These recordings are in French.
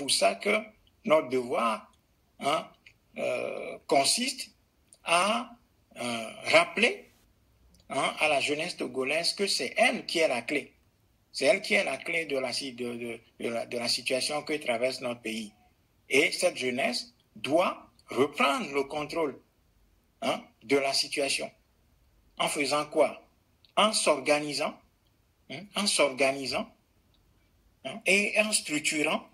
pour ça que notre devoir consiste à rappeler à la jeunesse togolaise que c'est elle qui est la clé. C'est elle qui est la clé de la situation que traverse notre pays. Et cette jeunesse doit reprendre le contrôle de la situation. En faisant quoi? En s'organisant, et en structurant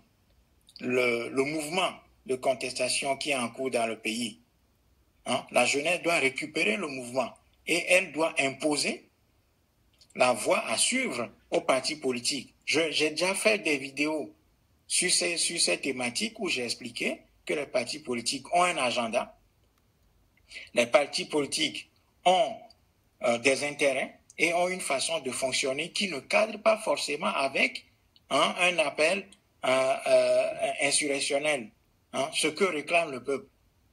le mouvement de contestation qui est en cours dans le pays. La jeunesse doit récupérer le mouvement et elle doit imposer la voie à suivre aux partis politiques. J'ai déjà fait des vidéos sur ces thématiques où j'ai expliqué que les partis politiques ont un agenda. Les partis politiques ont des intérêts et ont une façon de fonctionner qui ne cadre pas forcément avec un appel insurrectionnel, ce que réclame le peuple.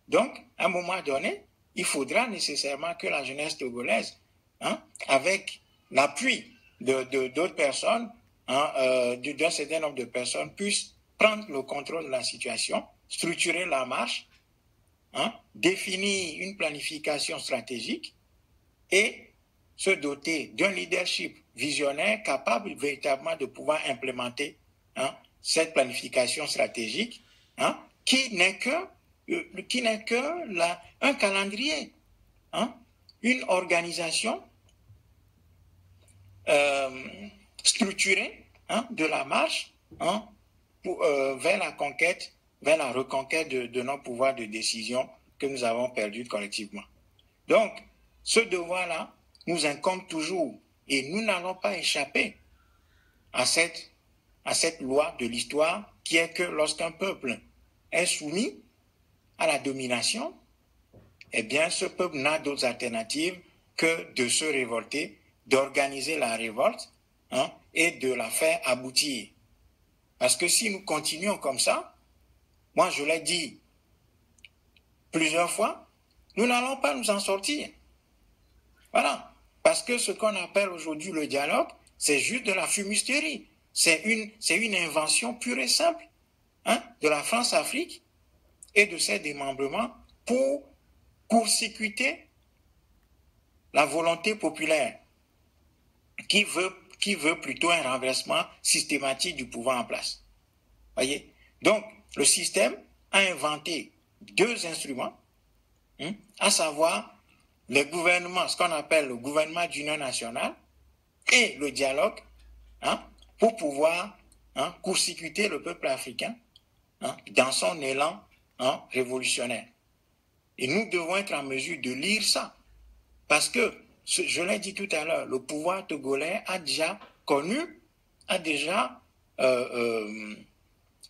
Donc, à un moment donné, il faudra nécessairement que la jeunesse togolaise, avec l'appui d'autres personnes, d'un certain nombre de personnes, puisse prendre le contrôle de la situation, structurer la marche, définir une planification stratégique et se doter d'un leadership visionnaire capable véritablement de pouvoir implémenter cette planification stratégique qui n'est que un calendrier, une organisation structurée de la marche vers la reconquête de nos pouvoirs de décision que nous avons perdus collectivement. Donc, ce devoir-là nous incombe toujours et nous n'allons pas échapper à cette loi de l'histoire qui est que lorsqu'un peuple est soumis à la domination, eh bien, ce peuple n'a d'autres alternatives que de se révolter, d'organiser la révolte et de la faire aboutir. Parce que si nous continuons comme ça, moi je l'ai dit plusieurs fois, nous n'allons pas nous en sortir. Voilà. Parce que ce qu'on appelle aujourd'hui le dialogue, c'est juste de la fumisterie. C'est une invention pure et simple de la France-Afrique et de ses démembrements pour court-circuiter la volonté populaire qui veut plutôt un renversement systématique du pouvoir en place. Voyez? Donc, le système a inventé deux instruments, à savoir les gouvernements, ce qu'on appelle le gouvernement d'union nationale et le dialogue, pour pouvoir court-circuiter le peuple africain dans son élan révolutionnaire. Et nous devons être en mesure de lire ça. Parce que, je l'ai dit tout à l'heure, le pouvoir togolais a déjà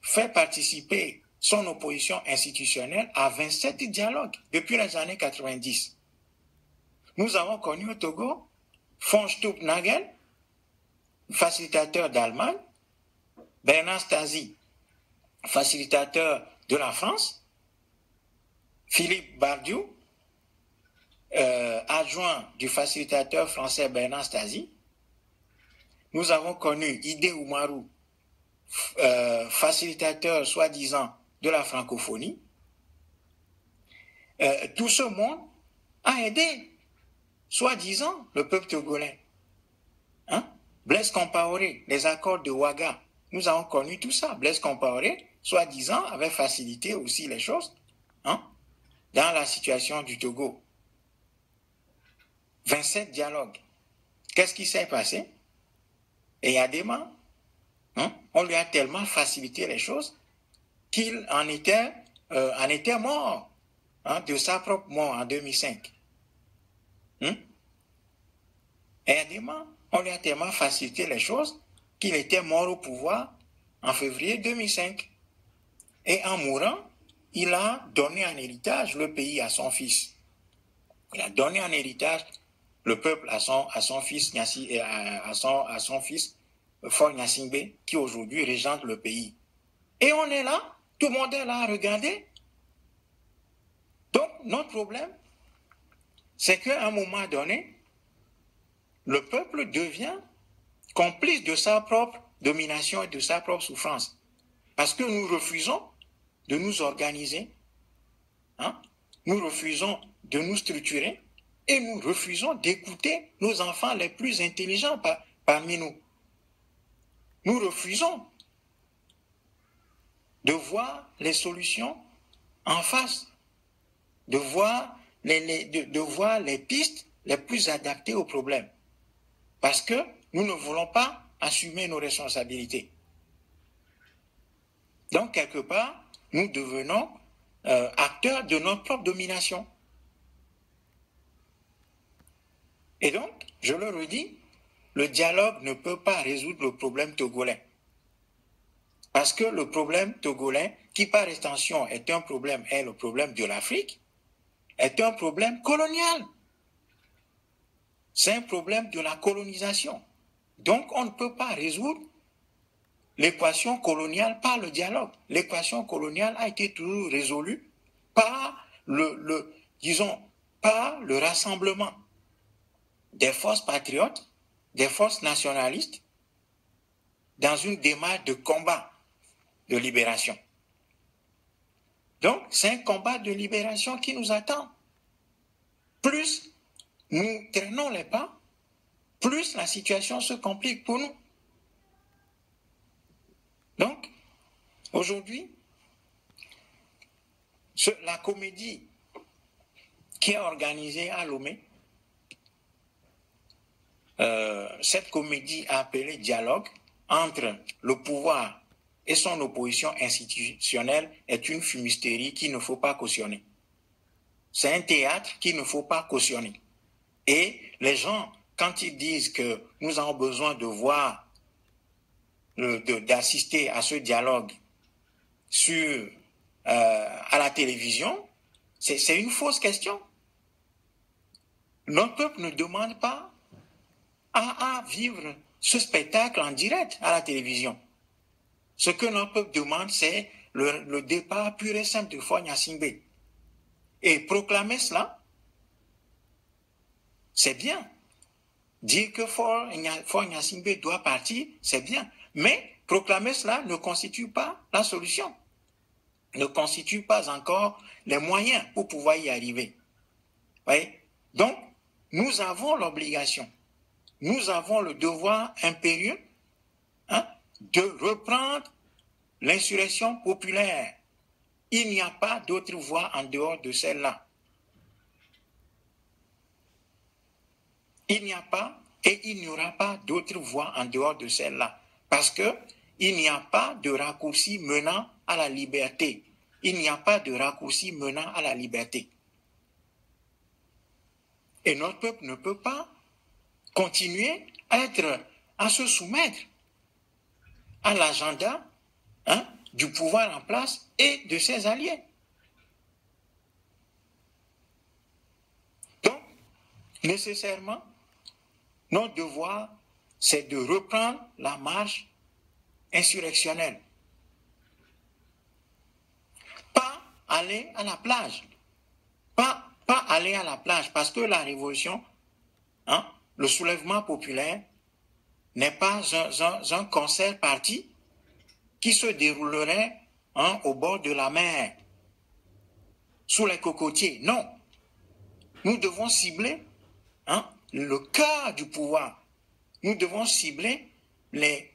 fait participer son opposition institutionnelle à 27 dialogues depuis les années 90. Nous avons connu au Togo von Stumpnagel, facilitateur d'Allemagne, Bernard Stasi, facilitateur de la France, Philippe Bardiou, adjoint du facilitateur français Bernard Stasi. Nous avons connu Ide Oumarou, facilitateur soi-disant de la francophonie. Tout ce monde a aidé, soi-disant, le peuple togolais. Blaise Compaoré, les accords de Ouaga, nous avons connu tout ça. Blaise Compaoré, soi-disant, avait facilité aussi les choses dans la situation du Togo. 27 dialogues. Qu'est-ce qui s'est passé? Et il y a des morts. On lui a tellement facilité les choses qu'il en était mort de sa propre mort en 2005. Et il y a des morts. On lui a tellement facilité les choses qu'il était mort au pouvoir en février 2005. Et en mourant, il a donné en héritage le pays à son fils. Il a donné en héritage le peuple à son fils Faure Gnassingbé, qui aujourd'hui régente le pays. Et on est là, tout le monde est là à regarder. Donc, notre problème, c'est qu'à un moment donné, le peuple devient complice de sa propre domination et de sa propre souffrance. Parce que nous refusons de nous organiser, hein? Nous refusons de nous structurer et nous refusons d'écouter nos enfants les plus intelligents parmi nous. Nous refusons de voir les solutions en face, de voir les pistes les plus adaptées aux problèmes. Parce que nous ne voulons pas assumer nos responsabilités. Donc, quelque part, nous devenons acteurs de notre propre domination. Et donc, je le redis, le dialogue ne peut pas résoudre le problème togolais. Parce que le problème togolais, qui par extension est le problème de l'Afrique, est un problème colonial. C'est un problème de la colonisation. Donc, on ne peut pas résoudre l'équation coloniale par le dialogue. L'équation coloniale a été toujours résolue par par le rassemblement des forces patriotes, des forces nationalistes, dans une démarche de combat, de libération. Donc, c'est un combat de libération qui nous attend. Plus nous traînons les pas, plus la situation se complique pour nous. Donc, aujourd'hui, la comédie qui est organisée à Lomé, cette comédie appelée dialogue entre le pouvoir et son opposition institutionnelle est une fumisterie qu'il ne faut pas cautionner. C'est un théâtre qu'il ne faut pas cautionner. Et les gens, quand ils disent que nous avons besoin de voir, d'assister à ce dialogue à la télévision, c'est une fausse question. Notre peuple ne demande pas à vivre ce spectacle en direct à la télévision. Ce que notre peuple demande, c'est le départ pur et simple de Faure Gnassingbé. Et proclamer cela, c'est bien. Dire que Faure Gnassingbé doit partir, c'est bien. Mais proclamer cela ne constitue pas la solution, ne constitue pas encore les moyens pour pouvoir y arriver. Voyez? Donc, nous avons l'obligation, nous avons le devoir impérieux de reprendre l'insurrection populaire. Il n'y a pas d'autre voie en dehors de celle-là. Il n'y a pas et il n'y aura pas d'autre voie en dehors de celle-là. Parce qu'il n'y a pas de raccourci menant à la liberté. Il n'y a pas de raccourci menant à la liberté. Et notre peuple ne peut pas continuer à se soumettre à l'agenda du pouvoir en place et de ses alliés. Donc, nécessairement, notre devoir, c'est de reprendre la marche insurrectionnelle. Pas aller à la plage. Pas aller à la plage, parce que la révolution, le soulèvement populaire, n'est pas un concert parti qui se déroulerait au bord de la mer, sous les cocotiers. Non. Nous devons cibler le cœur du pouvoir. Nous devons cibler les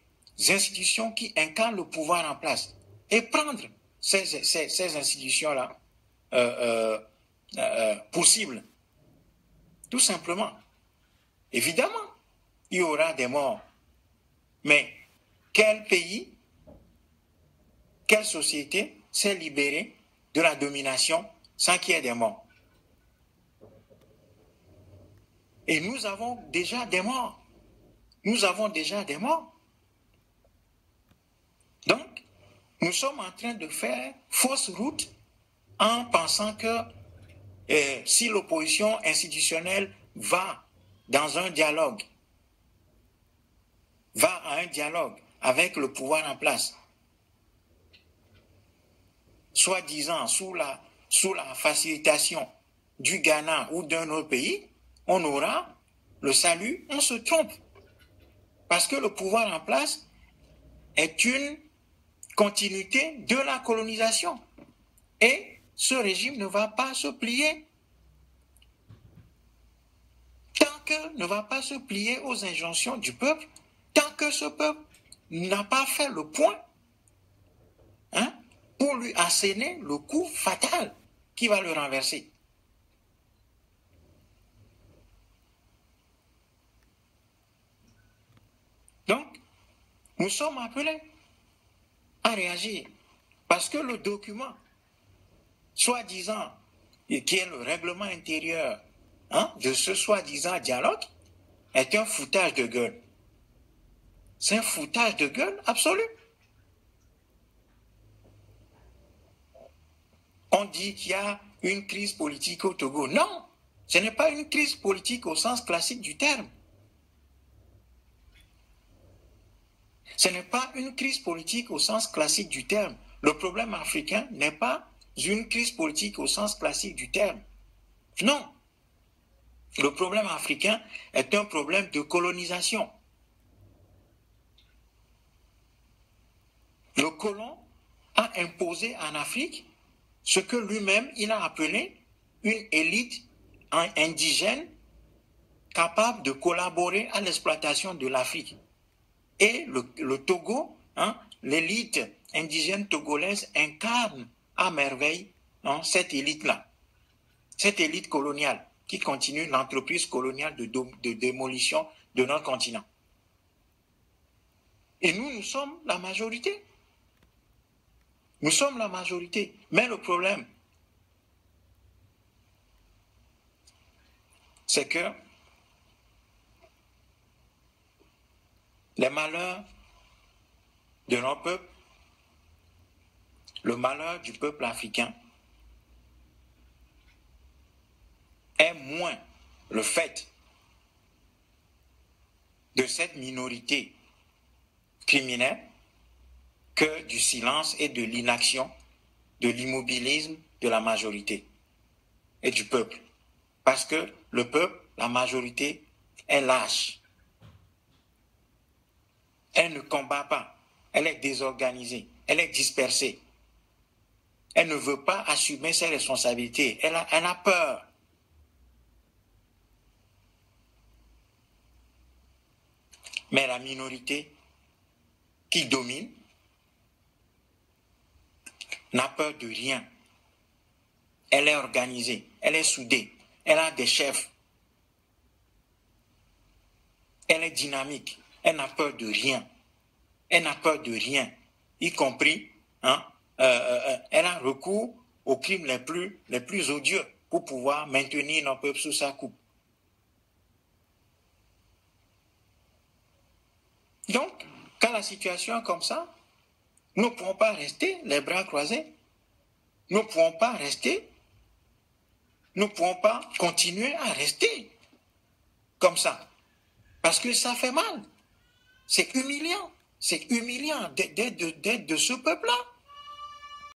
institutions qui incarnent le pouvoir en place et prendre ces institutions-là pour cible. Tout simplement. Évidemment, il y aura des morts. Mais quel pays, quelle société s'est libérée de la domination sans qu'il y ait des morts? Et nous avons déjà des morts. Nous avons déjà des morts. Donc, nous sommes en train de faire fausse route en pensant que si l'opposition institutionnelle va dans un dialogue, va à un dialogue avec le pouvoir en place, soi-disant sous la facilitation du Ghana ou d'un autre pays, on aura le salut. On se trompe. Parce que le pouvoir en place est une continuité de la colonisation. Et ce régime ne va pas se plier ne va pas se plier aux injonctions du peuple, tant que ce peuple n'a pas fait le point pour lui asséner le coup fatal qui va le renverser. Donc, nous sommes appelés à réagir parce que le document, soi-disant, qui est le règlement intérieur de ce soi-disant dialogue, est un foutage de gueule. C'est un foutage de gueule absolu. On dit qu'il y a une crise politique au Togo. Non, ce n'est pas une crise politique au sens classique du terme. Ce n'est pas une crise politique au sens classique du terme. Le problème africain n'est pas une crise politique au sens classique du terme. Non. Le problème africain est un problème de colonisation. Le colon a imposé en Afrique ce que lui-même il a appelé une élite indigène capable de collaborer à l'exploitation de l'Afrique. Et le Togo, l'élite indigène togolaise incarne à merveille cette élite-là, cette élite coloniale qui continue l'entreprise coloniale de démolition de notre continent. Et nous sommes la majorité. Nous sommes la majorité. Mais le problème, c'est que les malheurs de notre peuple, le malheur du peuple africain, est moins le fait de cette minorité criminelle que du silence et de l'inaction, de l'immobilisme de la majorité et du peuple. Parce que le peuple, la majorité, est lâche. Elle ne combat pas, elle est désorganisée, elle est dispersée. Elle ne veut pas assumer ses responsabilités, elle a peur. Mais la minorité qui domine n'a peur de rien. Elle est organisée, elle est soudée, elle a des chefs. Elle est dynamique, elle n'a peur de rien. Elle n'a peur de rien, y compris, elle a recours aux crimes les plus odieux pour pouvoir maintenir notre peuple sous sa coupe. Donc, quand la situation est comme ça, nous ne pouvons pas rester les bras croisés. Nous ne pouvons pas rester. Nous ne pouvons pas continuer à rester comme ça. Parce que ça fait mal. C'est humiliant. C'est humiliant d'être de ce peuple-là.